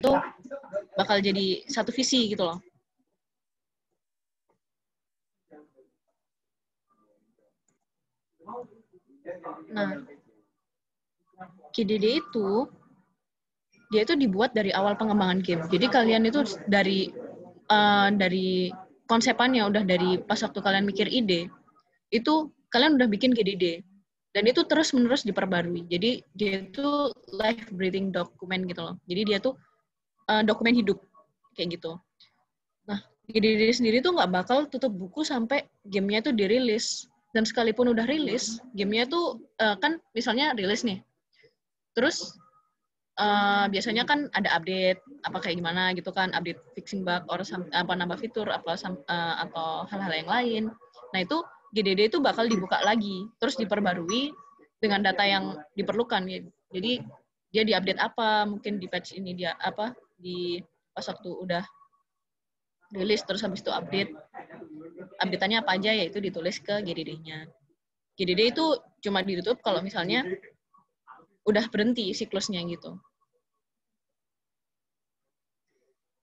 itu bakal jadi satu visi gitu loh. Nah, GDD itu dia itu dibuat dari awal pengembangan game. Jadi kalian itu dari konsepannya, udah dari pas waktu kalian mikir ide, itu kalian udah bikin GDD. Dan itu terus-menerus diperbarui. Jadi dia itu live breathing document gitu loh. Jadi dia tuh dokumen hidup, kayak gitu. Nah, GDD sendiri tuh nggak bakal tutup buku sampai gamenya tuh dirilis. Dan sekalipun udah rilis, gamenya tuh kan misalnya rilis nih. Terus biasanya kan ada update apa kayak gimana gitu kan, update fixing bug or nambah fitur atau hal-hal yang lain. Nah itu GDD itu bakal dibuka lagi terus diperbarui dengan data yang diperlukan gitu. Jadi dia diupdate apa, mungkin di patch ini dia apa di pas waktu udah rilis, terus habis itu update-nya apa aja, yaitu ditulis ke GDD-nya. GDD itu cuma ditutup kalau misalnya udah berhenti siklusnya gitu.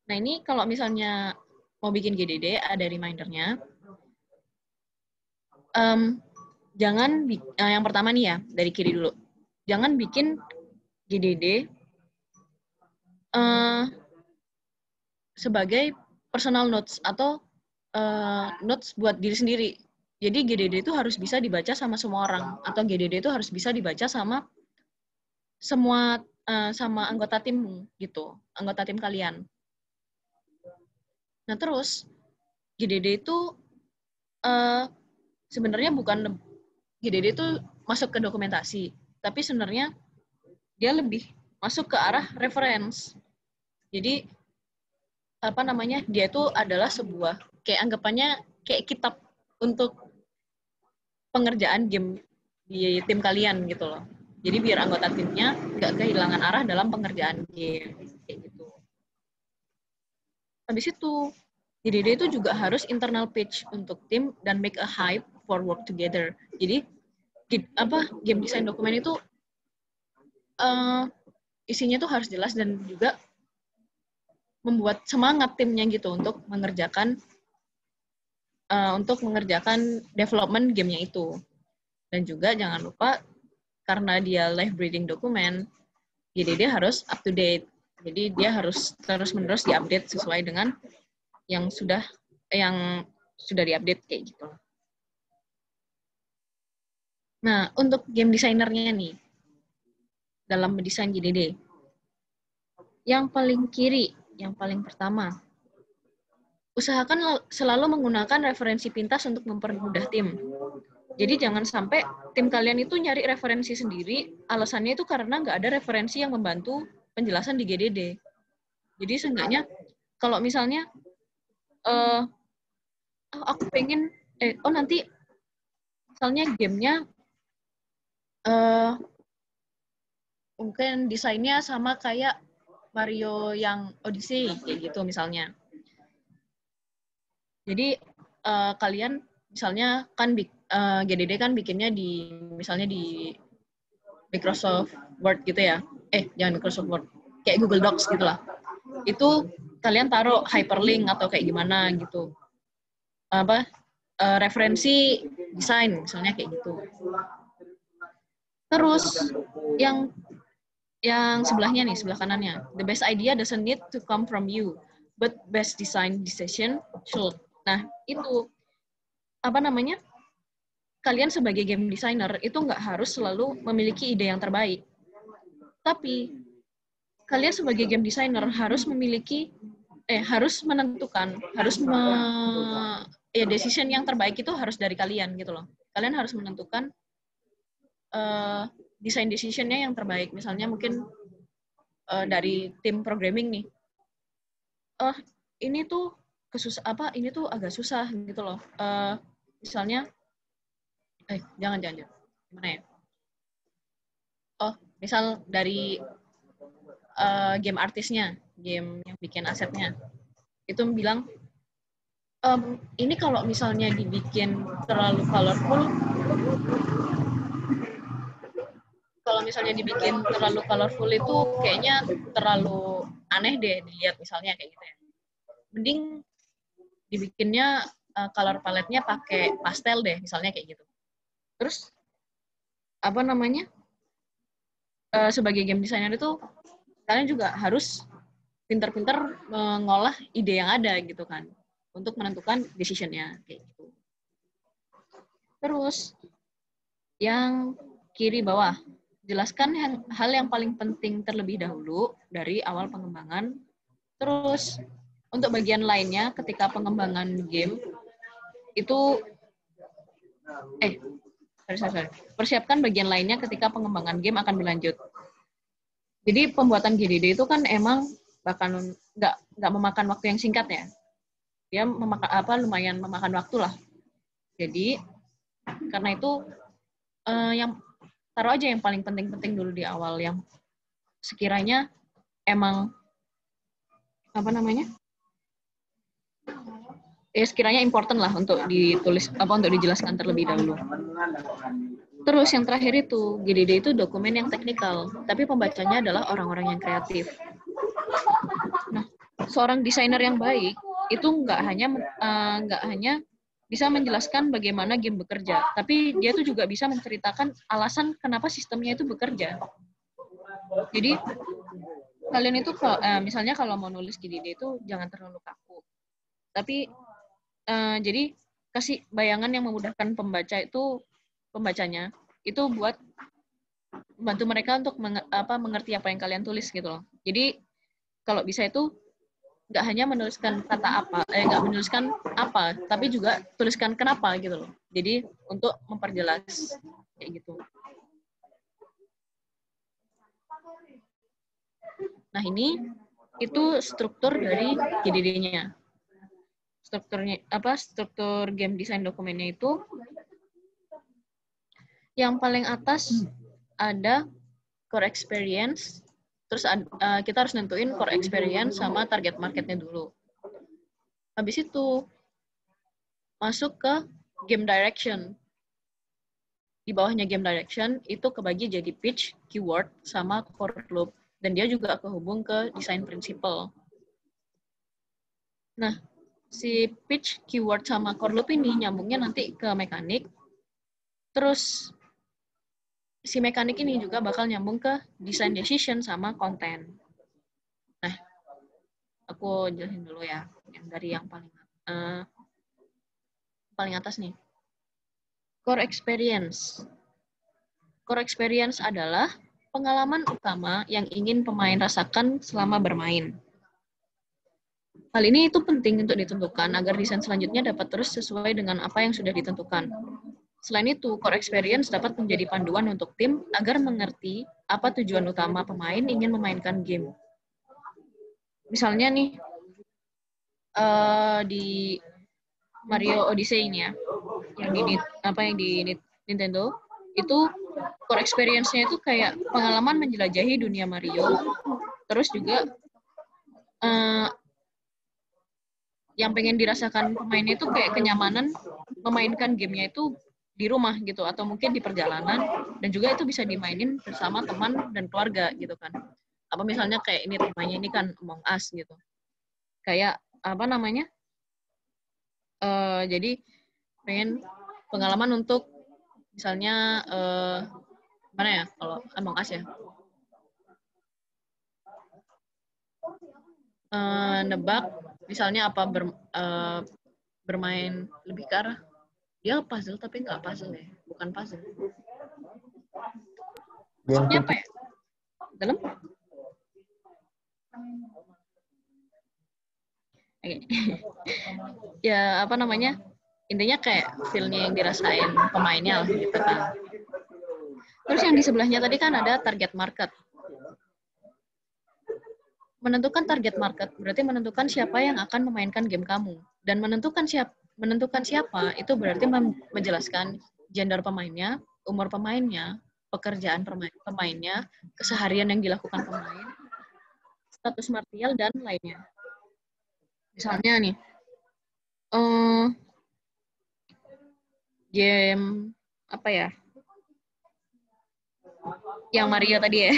Nah ini kalau misalnya mau bikin GDD, ada reminder-nya. Jangan, yang pertama nih ya, dari kiri dulu. Jangan bikin GDD sebagai personal notes atau notes buat diri sendiri. Jadi GDD itu harus bisa dibaca sama semua orang, atau GDD itu harus bisa dibaca sama semua sama anggota tim gitu, anggota tim kalian. Nah terus GDD itu sebenarnya bukan GDD itu masuk ke dokumentasi, tapi sebenarnya dia lebih masuk ke arah reference. Jadi apa namanya, dia itu adalah sebuah kayak anggapannya kayak kitab untuk pengerjaan game di tim kalian gitu loh. Jadi biar anggota timnya nggak kehilangan arah dalam pengerjaan game kayak gitu. Habis itu GDD itu juga harus internal page untuk tim dan make a hype for work together. Jadi game design dokumen itu isinya tuh harus jelas dan juga membuat semangat timnya gitu untuk mengerjakan development gamenya itu. Dan juga jangan lupa karena dia live breathing dokumen, jadi dia harus up to date. Jadi dia harus terus-menerus diupdate sesuai dengan yang sudah diupdate kayak gitu. Nah, untuk game designernya nih, dalam mendesain GDD, yang paling kiri, yang paling pertama, usahakan selalu menggunakan referensi pintas untuk mempermudah tim. Jadi jangan sampai tim kalian itu nyari referensi sendiri, alasannya itu karena nggak ada referensi yang membantu penjelasan di GDD. Jadi seenggaknya kalau misalnya aku pengen nanti misalnya gamenya mungkin desainnya sama kayak Mario yang Odyssey kayak gitu misalnya. Jadi kalian misalnya kan GDD kan bikinnya misalnya di Microsoft Word gitu ya. Jangan Microsoft Word, kayak Google Docs gitu lah. Itu kalian taruh hyperlink atau kayak gimana gitu. Referensi desain misalnya kayak gitu. Terus yang sebelahnya nih, sebelah kanannya. The best idea doesn't need to come from you, but best design decision should. Nah, itu apa namanya? Kalian sebagai game designer itu nggak harus selalu memiliki ide yang terbaik. Tapi kalian sebagai game designer harus menentukan, decision yang terbaik itu harus dari kalian gitu loh. Kalian harus menentukan design decision-nya yang terbaik. Misalnya mungkin dari tim programming nih. Ini tuh ini tuh agak susah gitu loh. Misalnya jangan. Gimana ya? Misal dari game artisnya, game yang bikin asetnya. Itu bilang ini kalau misalnya dibikin terlalu colorful, misalnya dibikin terlalu colorful itu kayaknya terlalu aneh deh dilihat misalnya kayak gitu ya. Mending dibikinnya color palette-nya pakai pastel deh misalnya kayak gitu. Terus apa namanya? Sebagai game designer itu kalian juga harus pintar-pintar mengolah ide yang ada gitu kan untuk menentukan decision-nya kayak gitu. Terus yang kiri bawah, jelaskan hal yang paling penting terlebih dahulu dari awal pengembangan. Terus untuk bagian lainnya ketika pengembangan game itu sorry. Persiapkan bagian lainnya ketika pengembangan game akan berlanjut. Jadi pembuatan GDD itu kan emang bahkan nggak memakan waktu yang singkat ya. Dia lumayan memakan waktu lah. Jadi karena itu yang taruh aja yang paling penting-penting dulu di awal yang sekiranya emang sekiranya important lah untuk ditulis untuk dijelaskan terlebih dahulu. Terus yang terakhir itu GDD itu dokumen yang teknikal, tapi pembacanya adalah orang-orang yang kreatif. Nah, seorang desainer yang baik itu nggak hanya bisa menjelaskan bagaimana game bekerja, tapi dia tuh juga bisa menceritakan alasan kenapa sistemnya itu bekerja. Jadi kalian itu misalnya kalau mau nulis GDD itu jangan terlalu kaku, tapi jadi kasih bayangan yang memudahkan pembacanya itu buat membantu mereka untuk mengerti apa yang kalian tulis gitu loh. Jadi kalau bisa itu nggak hanya menuliskan nggak menuliskan apa, tapi juga tuliskan kenapa gitu loh. Jadi untuk memperjelas kayak gitu. Nah ini itu struktur dari GDD-nya. Struktur game design dokumennya itu yang paling atas ada core experience. Terus kita harus nentuin core experience sama target marketnya dulu. Habis itu masuk ke game direction. Di bawahnya game direction itu kebagi jadi pitch, keyword, sama core loop. Dan dia juga kehubung ke design principle. Nah, si pitch, keyword, sama core loop ini nyambungnya nanti ke mekanik. Terus si mekanik ini juga bakal nyambung ke design decision sama konten. Nah, aku jelasin dulu ya, yang dari yang paling atas nih. Core experience. Core experience adalah pengalaman utama yang ingin pemain rasakan selama bermain. Hal ini itu penting untuk ditentukan agar desain selanjutnya dapat terus sesuai dengan apa yang sudah ditentukan. Selain itu, core experience dapat menjadi panduan untuk tim agar mengerti apa tujuan utama pemain ingin memainkan game. Misalnya nih, di Mario Odyssey ini ya, yang di Nintendo, itu core experience-nya itu kayak pengalaman menjelajahi dunia Mario, terus juga yang pengen dirasakan pemainnya itu kayak kenyamanan memainkan gamenya itu di rumah gitu atau mungkin di perjalanan, dan juga itu bisa dimainin bersama teman dan keluarga gitu kan. Apa misalnya kayak ini temanya ini kan Among Us gitu, kayak jadi pengen pengalaman untuk misalnya mana ya kalau Among Us ya, nebak misalnya apa bermain lebih ke arah dia puzzle tapi nggak puzzle ya, bukan puzzle. Maksudnya apa ya? Dalam? Ya intinya kayak feel-nya yang dirasain pemainnya gitu kan. Terus yang di sebelahnya tadi kan ada target market. Menentukan target market berarti menentukan siapa yang akan memainkan game kamu, dan menentukan siapa itu berarti menjelaskan gender pemainnya, umur pemainnya, pekerjaan pemainnya, keseharian yang dilakukan pemain, status martial, dan lainnya. Misalnya nih, game apa ya? yang Mario tadi ya.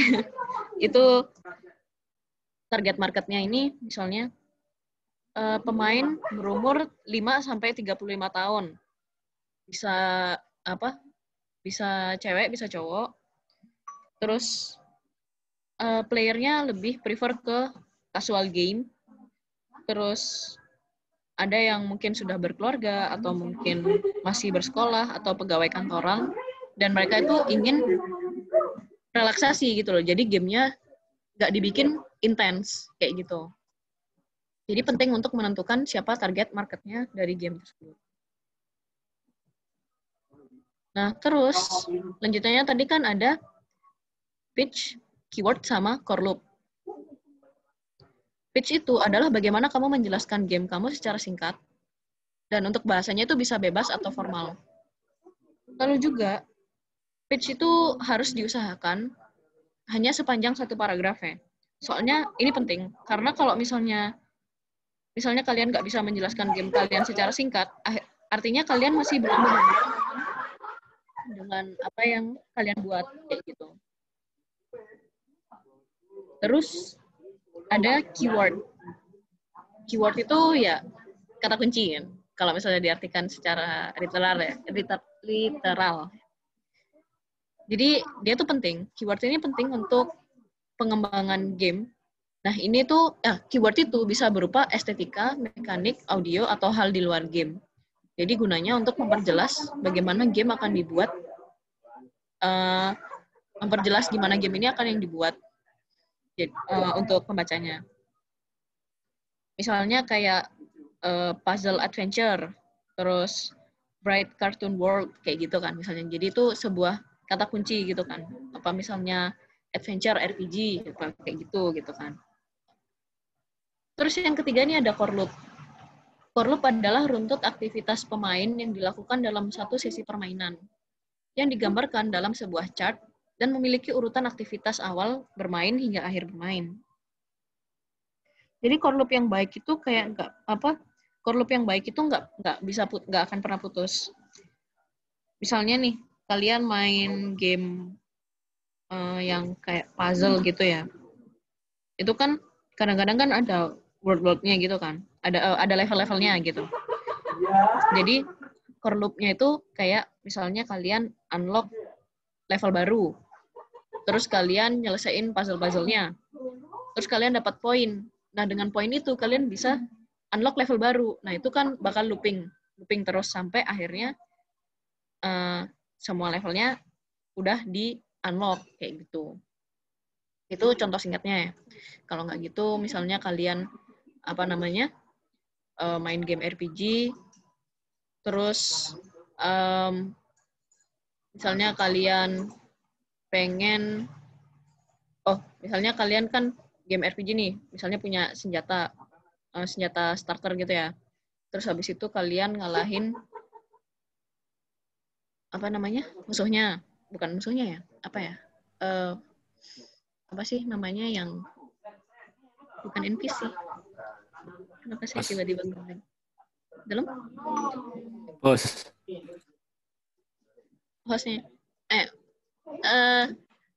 Itu target marketnya ini misalnya pemain berumur 5 sampai 35 tahun. Bisa apa? Bisa cewek, bisa cowok. Terus playernya lebih prefer ke casual game. Terus ada yang mungkin sudah berkeluarga atau mungkin masih bersekolah atau pegawai kantoran dan mereka itu ingin relaksasi gitu loh. Jadi gamenya nggak dibikin intens kayak gitu. Jadi penting untuk menentukan siapa target marketnya dari game tersebut. Nah, terus lanjutannya tadi kan ada pitch, keyword, sama core loop. Pitch itu adalah bagaimana kamu menjelaskan game kamu secara singkat, dan untuk bahasanya itu bisa bebas atau formal. Lalu juga, pitch itu harus diusahakan hanya sepanjang satu paragraf ya. Soalnya ini penting, karena kalau misalnya kalian nggak bisa menjelaskan game kalian secara singkat, artinya kalian masih belum benar dengan apa yang kalian buat kayak gitu. Terus ada keyword. Keyword itu ya kata kunci kan. Kalau misalnya diartikan secara literal ya, literal. Jadi dia tuh penting. Keyword ini penting untuk pengembangan game. Nah ini tuh keyword itu bisa berupa estetika, mekanik, audio, atau hal di luar game. Jadi gunanya untuk memperjelas bagaimana game akan dibuat, memperjelas gimana game ini akan yang dibuat untuk pembacanya. Misalnya kayak puzzle adventure, terus bright cartoon world kayak gitu kan misalnya. Jadi itu sebuah kata kunci gitu kan. Apa misalnya adventure RPG apa kayak gitu kan. Terus yang ketiga ini ada core loop. Core loop adalah runtut aktivitas pemain yang dilakukan dalam satu sesi permainan yang digambarkan dalam sebuah chart dan memiliki urutan aktivitas awal bermain hingga akhir bermain. Jadi core loop yang baik itu kayak core loop yang baik itu nggak akan pernah putus. Misalnya nih kalian main game yang kayak puzzle gitu ya, itu kan kadang-kadang kan ada world-nya gitu kan, ada level-levelnya gitu. Jadi core loop-nya itu kayak misalnya kalian unlock level baru, terus kalian nyelesain puzzle-puzzlenya, terus kalian dapat poin. Nah dengan poin itu kalian bisa unlock level baru. Nah itu kan bakal looping terus sampai akhirnya semua levelnya udah di unlock kayak gitu. Itu contoh singkatnya ya. Kalau nggak gitu, misalnya kalian main game RPG, terus misalnya kalian pengen, misalnya kalian kan game RPG nih, misalnya punya senjata starter gitu ya. Terus habis itu kalian ngalahin musuhnya, bukan musuhnya ya, apa sih namanya yang bukan NPC. Kenapa sih tiba-tiba ngomong? Dalam? Hostnya.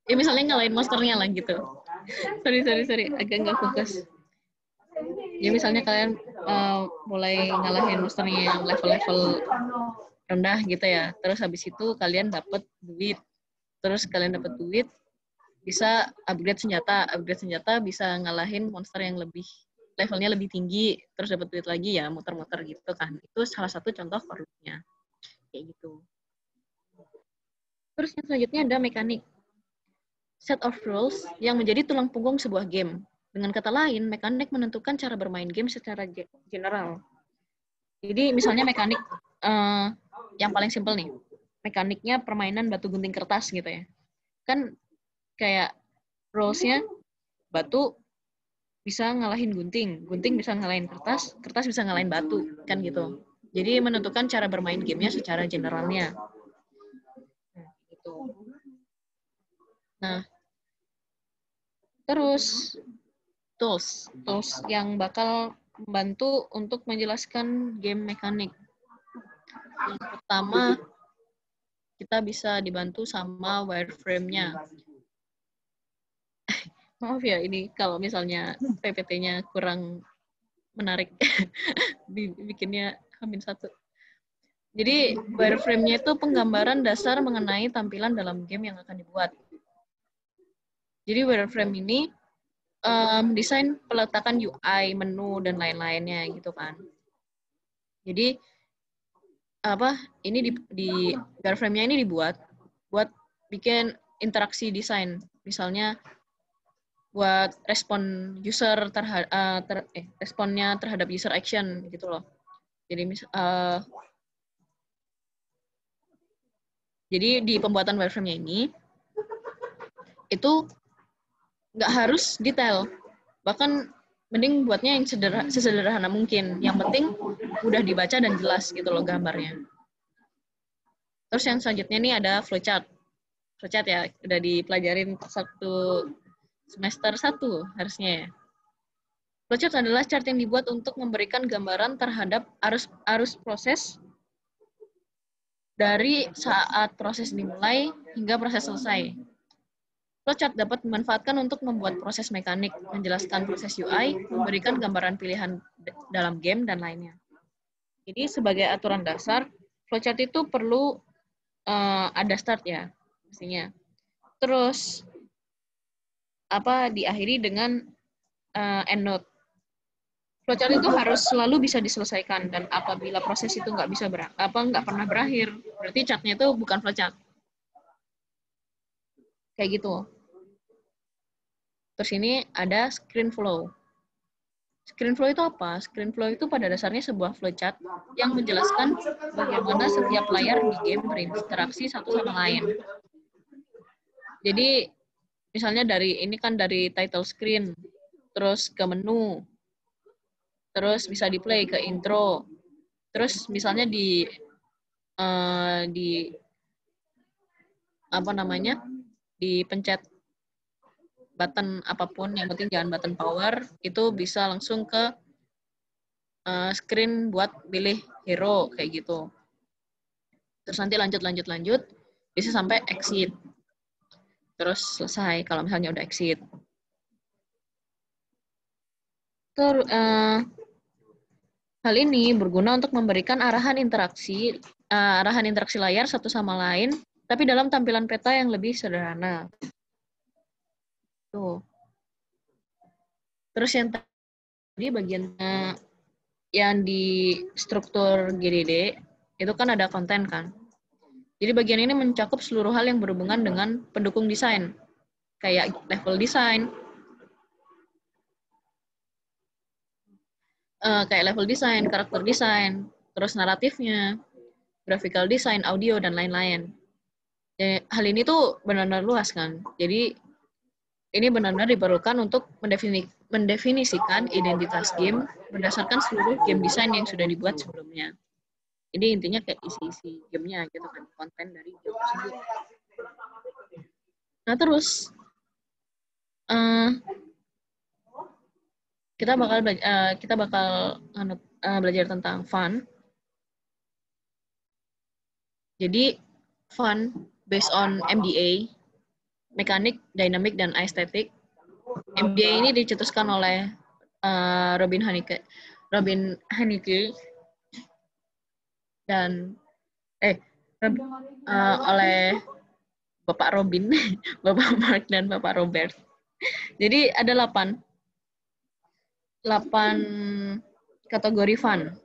Ya misalnya ngalahin monsternya lah gitu. sorry, agak nggak fokus. Ya misalnya kalian mulai ngalahin monsternya yang level-level rendah gitu ya. Terus habis itu kalian dapat duit. Terus kalian dapat duit, bisa upgrade senjata bisa ngalahin monster yang levelnya lebih tinggi, terus dapat duit lagi ya, muter-muter gitu kan. Itu salah satu contoh core loop-nya. Kayak gitu. Terus yang selanjutnya ada mekanik. Set of rules yang menjadi tulang punggung sebuah game. Dengan kata lain, mekanik menentukan cara bermain game secara general. Jadi misalnya mekanik yang paling simpel nih, mekaniknya permainan batu gunting kertas gitu ya. Kan kayak rules-nya batu bisa ngalahin gunting bisa ngalahin kertas bisa ngalahin batu, kan gitu. Jadi menentukan cara bermain gamenya secara generalnya. Gitu. Nah, terus tools yang bakal membantu untuk menjelaskan game mekanik. Yang pertama kita bisa dibantu sama wireframe-nya. Maaf ya, ini kalau misalnya PPT-nya kurang menarik, bikinnya -1. Jadi wireframe-nya itu penggambaran dasar mengenai tampilan dalam game yang akan dibuat. Jadi wireframe ini desain peletakan UI, menu, dan lain-lainnya gitu kan. Jadi ini di wireframe-nya ini dibuat buat bikin interaksi desain. Misalnya buat respon user responnya terhadap user action gitu loh. Jadi di pembuatan wireframe-nya ini itu nggak harus detail, bahkan mending buatnya yang sesederhana mungkin. Yang penting mudah dibaca dan jelas gitu loh gambarnya. Terus yang selanjutnya nih ada flowchart. Flowchart ya, udah dipelajarin satu semester 1 harusnya ya. Flowchart adalah chart yang dibuat untuk memberikan gambaran terhadap arus proses dari saat proses dimulai hingga proses selesai. Flowchart dapat dimanfaatkan untuk membuat proses mekanik, menjelaskan proses UI, memberikan gambaran pilihan dalam game, dan lainnya. Jadi sebagai aturan dasar, flowchart itu perlu ada start ya, mestinya. Terus diakhiri dengan end note. Flowchart itu harus selalu bisa diselesaikan, dan apabila proses itu nggak pernah berakhir, berarti chartnya itu bukan flowchart. Kayak gitu. Terus ini ada screen flow. Screen flow itu apa? Screen flow itu pada dasarnya sebuah flowchart yang menjelaskan bagaimana setiap layar di game berinteraksi satu sama lain. Jadi misalnya dari title screen, terus ke menu, terus bisa di play ke intro, terus misalnya dipencet button apapun, yang penting jangan button power, itu bisa langsung ke screen buat pilih hero kayak gitu. Terus nanti lanjut bisa sampai exit. Terus selesai kalau misalnya udah exit. Hal ini berguna untuk memberikan arahan interaksi layar satu sama lain, tapi dalam tampilan peta yang lebih sederhana. Tuh. Terus yang tadi bagian yang di struktur GDD itu kan ada konten kan. Jadi bagian ini mencakup seluruh hal yang berhubungan dengan pendukung desain, kayak level design, karakter desain, terus naratifnya, graphical design, audio, dan lain-lain. Hal ini tuh benar-benar luas kan. Jadi ini benar-benar diperlukan untuk mendefinisikan identitas game berdasarkan seluruh game design yang sudah dibuat sebelumnya. Jadi intinya kayak isi-isi gamenya gitu kan, konten dari game tersebut. Nah terus kita bakal belajar tentang fun. Jadi fun based on MDA, mekanik, dynamic, dan aesthetic. MDA ini dicetuskan oleh Robin Haneke dan oleh Bapak Robin, Bapak Mark, dan Bapak Robert. Jadi ada 8 kategori fun.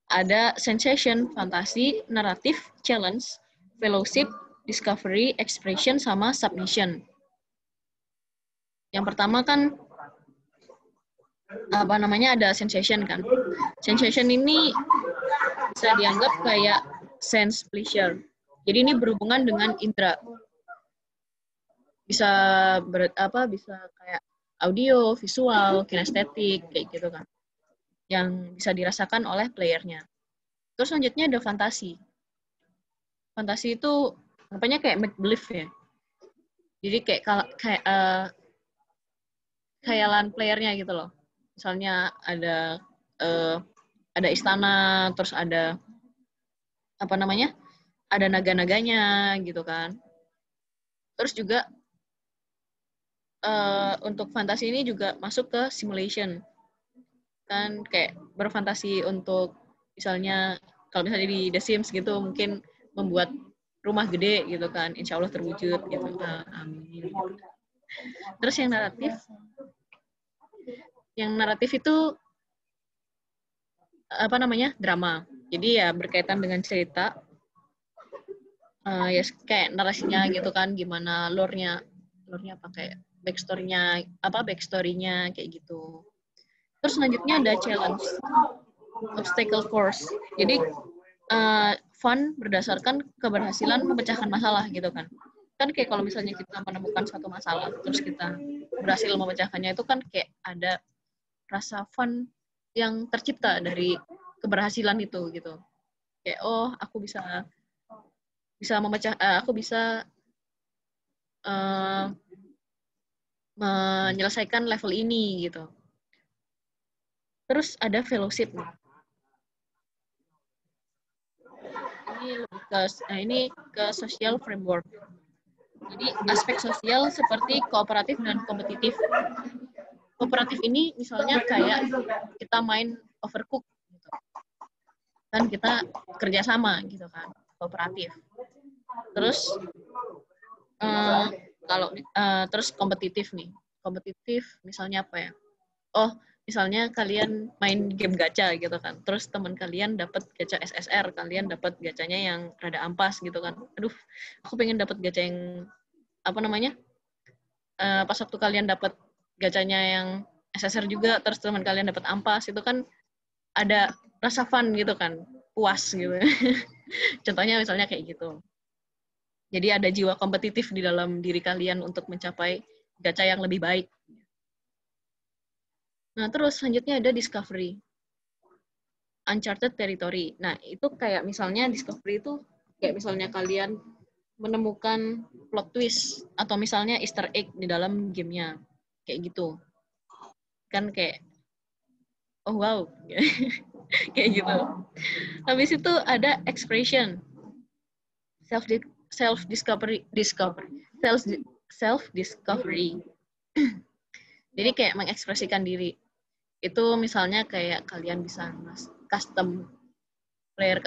Ada sensation, fantasi, naratif, challenge, fellowship, discovery, expression, sama submission. Yang pertama kan ada sensation kan. Sensation ini bisa dianggap kayak sense pleasure. Jadi ini berhubungan dengan indera. Bisa kayak audio, visual, kinestetik kayak gitu kan. Yang bisa dirasakan oleh playernya. Terus selanjutnya ada fantasi. Fantasi itu kayak make believe ya. Jadi kayak khayalan playernya gitu loh. Misalnya ada istana, terus ada ada naga-naganya gitu kan. Terus juga untuk fantasi ini juga masuk ke simulation. Kan kayak berfantasi untuk misalnya kalau misalnya di The Sims gitu mungkin membuat rumah gede gitu kan, insya Allah terwujud gitu. Amin. Terus yang naratif itu apa namanya, drama. Jadi ya berkaitan dengan cerita, ya kayak narasinya gitu kan, gimana lore-nya apa kayak backstory-nya kayak gitu. Terus selanjutnya ada challenge, obstacle course. Jadi fun berdasarkan keberhasilan memecahkan masalah gitu kan. Kan kayak kalau misalnya kita menemukan suatu masalah, terus kita berhasil memecahkannya, itu kan kayak ada rasa fun yang tercipta dari keberhasilan itu gitu. Kayak aku bisa aku bisa menyelesaikan level ini gitu. Terus ada fellowship nih. Ini ke social framework. Jadi aspek sosial seperti kooperatif dan kompetitif. Kooperatif ini misalnya kayak kita main Overcooked gitu. Kan kita kerjasama gitu kan, kooperatif. Terus terus kompetitif nih. Kompetitif misalnya apa ya? Misalnya kalian main game gacha gitu kan, terus teman kalian dapat gacha SSR, kalian dapat gacanya yang rada ampas gitu kan. Aduh, aku pengen dapat gacha yang apa namanya? Pas waktu kalian dapat gacanya yang SSR juga, terus teman kalian dapat ampas, itu kan ada rasa fun gitu kan, puas gitu. Contohnya misalnya kayak gitu. Jadi ada jiwa kompetitif di dalam diri kalian untuk mencapai gacha yang lebih baik. Nah, terus selanjutnya ada discovery. Uncharted territory. Nah, itu kayak misalnya discovery itu kayak misalnya kalian menemukan plot twist atau misalnya Easter egg di dalam gamenya. Kayak gitu. Kan kayak, oh wow. Kayak gitu. Habis itu ada expression. Self-discovery. Self-discovery. Jadi kayak mengekspresikan diri. Itu misalnya kayak kalian bisa custom player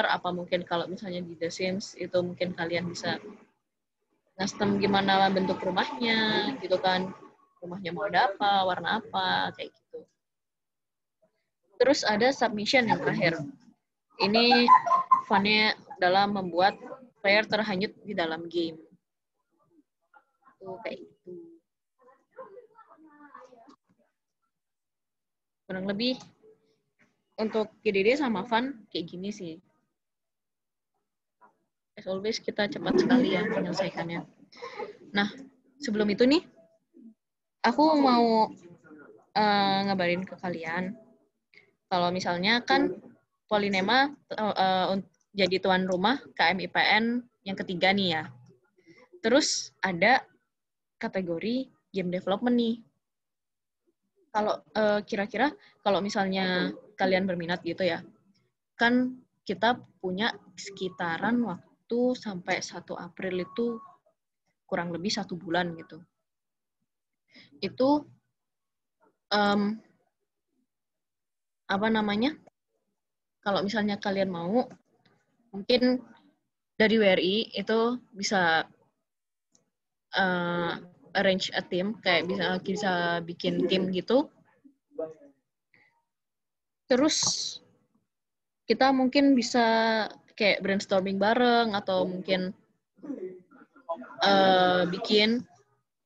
apa mungkin kalau misalnya di The Sims itu mungkin kalian bisa custom gimana bentuk rumahnya gitu kan, rumahnya mau ada apa, warna apa, kayak gitu. Terus ada submission yang terakhir. Ini funnya dalam membuat player terhanyut di dalam game. Tuh kayak gitu. Kurang lebih untuk GDD sama fun kayak gini sih. As always kita cepat sekali ya menyelesaikannya. Nah, sebelum itu nih, aku mau ngabarin ke kalian kalau misalnya kan Polinema jadi tuan rumah KMIPN yang ketiga nih ya. Terus ada kategori game development nih. Kalau kira-kira kalau misalnya kalian berminat gitu ya, kan kita punya sekitaran waktu sampai 1 April itu kurang lebih 1 bulan gitu. Itu apa namanya? Kalau misalnya kalian mau, mungkin dari WRI itu bisa arrange a team, kayak bisa bikin tim gitu. Terus kita mungkin bisa kayak brainstorming bareng atau mungkin bikin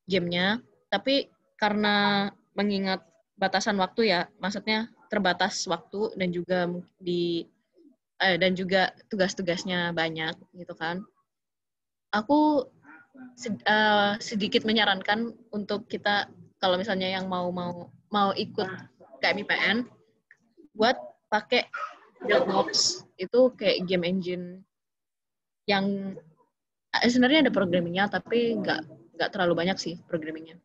gamenya. Tapi karena mengingat batasan waktu ya, maksudnya terbatas waktu dan juga tugas-tugasnya banyak gitu kan. Aku sedikit menyarankan untuk kita kalau misalnya yang mau ikut KMIPN buat pakai Buildbox. Itu kayak game engine yang sebenarnya ada programmingnya tapi nggak terlalu banyak sih programmingnya.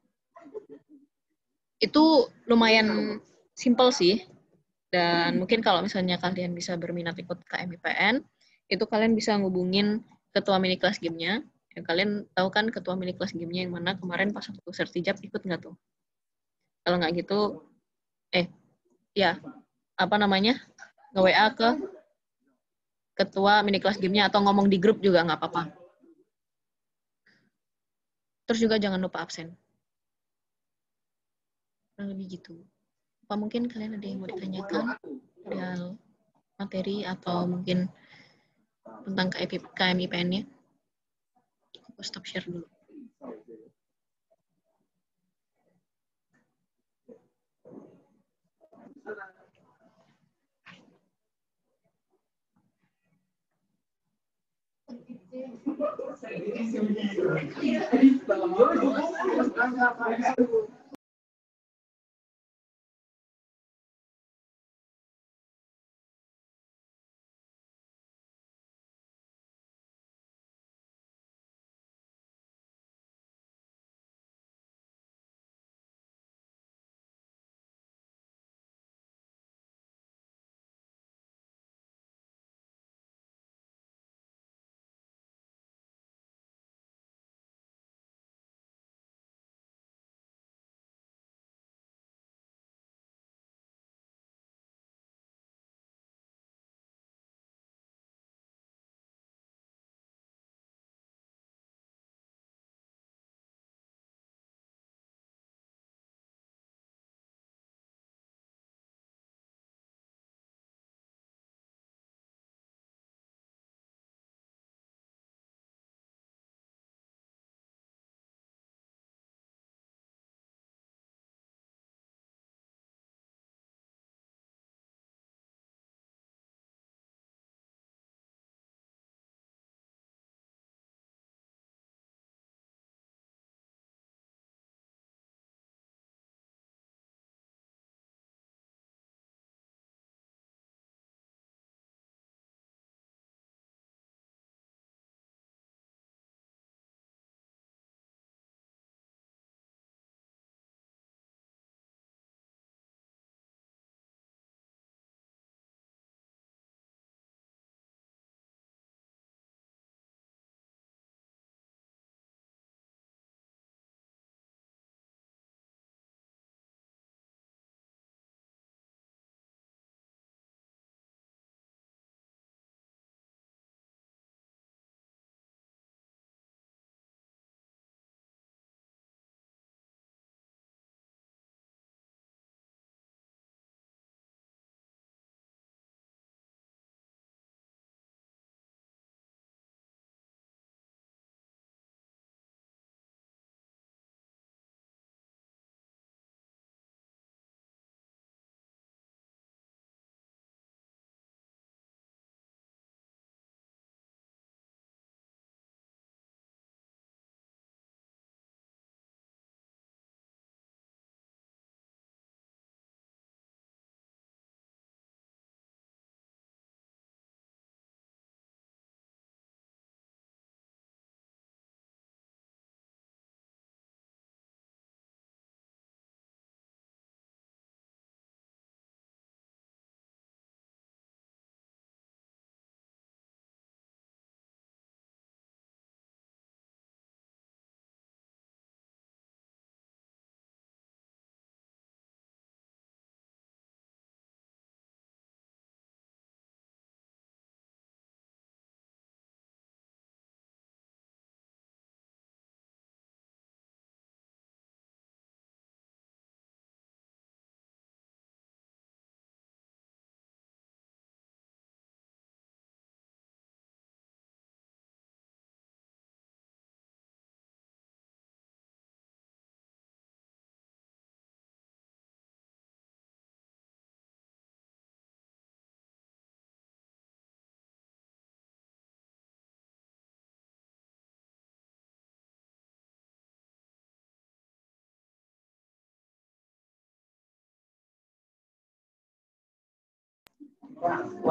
Itu lumayan simple sih, dan mungkin kalau misalnya kalian bisa berminat ikut KMIPN, itu kalian bisa ngubungin ketua mini kelas game-nya. Ya, kalian tahu kan ketua mini kelas game-nya yang mana kemarin pas waktu sertijab ikut nggak tuh? Kalau nggak gitu, ya, nge-WA ke ketua mini kelas game-nya atau ngomong di grup juga nggak apa-apa. Terus juga jangan lupa absen. Kurang lebih gitu. Apa mungkin kalian ada yang mau ditanyakan perihal materi atau mungkin tentang KMIPN-nya? Aku stop share dulu.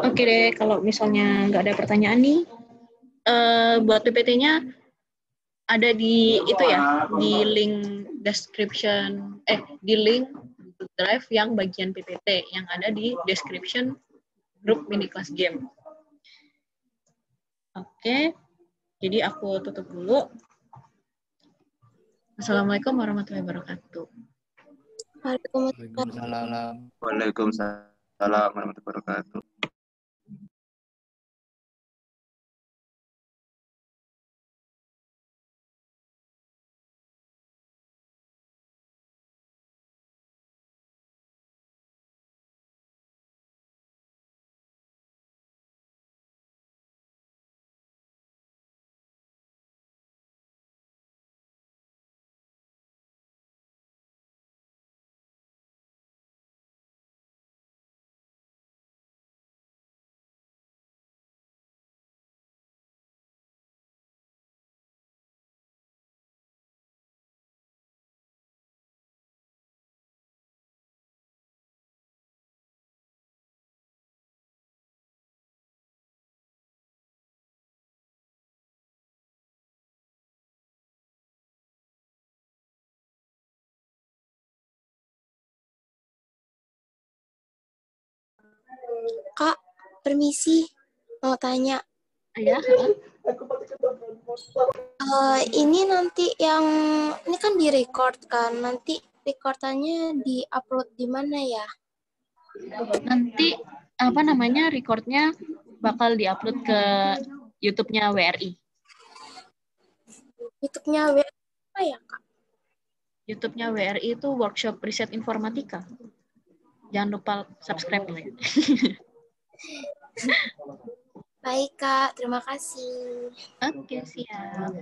Oke deh, kalau misalnya nggak ada pertanyaan nih, buat PPT-nya ada di itu ya, di link description, di link Drive yang bagian PPT yang ada di description grup mini kelas game. Oke, jadi aku tutup dulu. Assalamualaikum warahmatullahi wabarakatuh. Waalaikumsalam. Waalaikumsalam warahmatullahi wabarakatuh. Kak, permisi, mau tanya. Ya, Ini nanti ini kan di-record kan, nanti recordannya di-upload di mana ya? nanti recordnya bakal diupload ke YouTube-nya WRI. YouTube-nya apa ya, Kak? YouTube-nya WRI itu Workshop Riset Informatika. Jangan lupa subscribe ya. Baik, Kak. Terima kasih. Oke, siap.